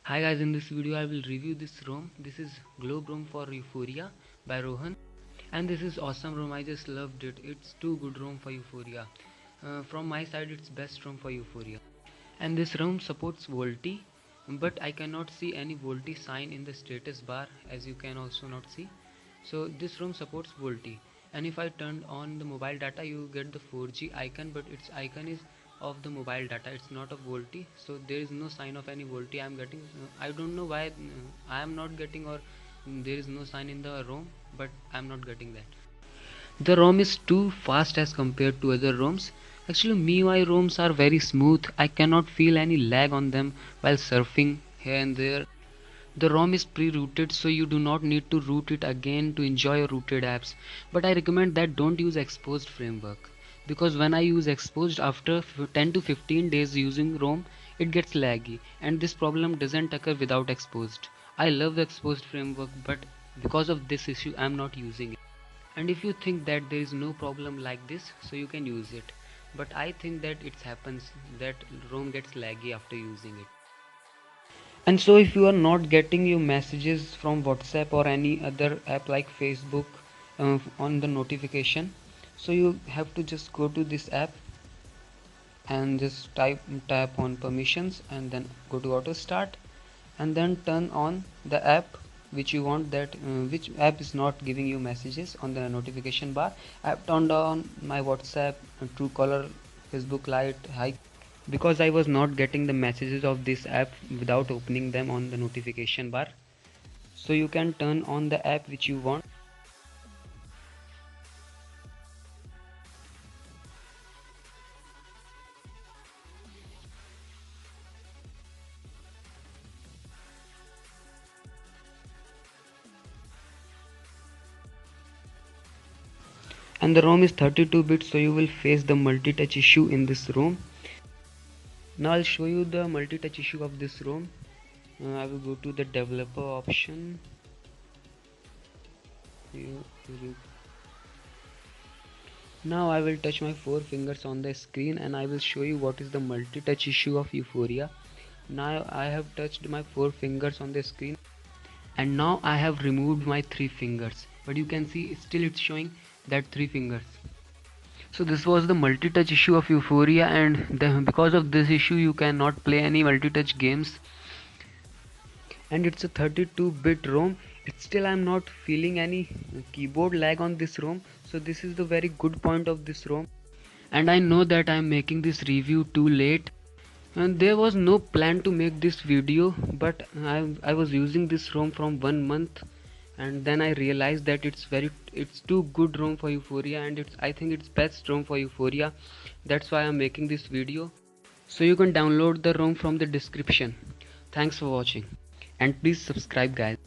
Hi guys, in this video I will review this ROM. This is Globe ROM for Euphoria by Rohan, and this is awesome ROM. I just loved it. It's too good ROM for Euphoria. From my side, it's best ROM for Euphoria. And this ROM supports VoLTE, but I cannot see any VoLTE sign in the status bar, as you can also not see. So this ROM supports VoLTE, and if I turn on the mobile data, you get the 4G icon, but its icon is of the mobile data, it's not of VoLTE, so there is no sign of any VoLTE I am getting. I don't know why I am not getting, or there is no sign in the ROM, but I am not getting that. The ROM is too fast as compared to other ROMs. Actually, MIUI ROMs are very smooth. I cannot feel any lag on them while surfing here and there. The ROM is pre-rooted, so you do not need to root it again to enjoy your rooted apps. But I recommend that don't use Xposed framework, because when I use Xposed after 10 to 15 days using ROM, it gets laggy, and this problem doesn't occur without Xposed. I love the Xposed framework, but because of this issue I am not using it. And if you think that there is no problem like this, so you can use it. But I think that it happens that ROM gets laggy after using it. And so if you are not getting your messages from WhatsApp or any other app like Facebook on the notification, so you have to just go to this app and just tap on permissions and then go to auto start, and then turn on the app which you want, that which app is not giving you messages on the notification bar. I've turned on my WhatsApp, Truecaller, Facebook Lite, Hi, because I was not getting the messages of this app without opening them on the notification bar. So you can turn on the app which you want. And the ROM is 32-bit, so you will face the multi-touch issue in this ROM. Now I'll show you the multi-touch issue of this ROM. I will go to the developer option. Now I will touch my 4 fingers on the screen and I will show you what is the multi-touch issue of Euphoria. Now I have touched my 4 fingers on the screen, and now I have removed my 3 fingers, but you can see still it's showing that 3 fingers. So this was the multi-touch issue of Euphoria, and because of this issue you cannot play any multi-touch games. And it's a 32-bit ROM. It's still I'm not feeling any keyboard lag on this ROM, so this is the very good point of this ROM. And I know that I'm making this review too late, and there was no plan to make this video, but I was using this ROM from 1 month, and then I realized that it's too good ROM for Euphoria, and I think it's best ROM for Euphoria. That's why I'm making this video. So you can download the ROM from the description. Thanks for watching, and please subscribe guys.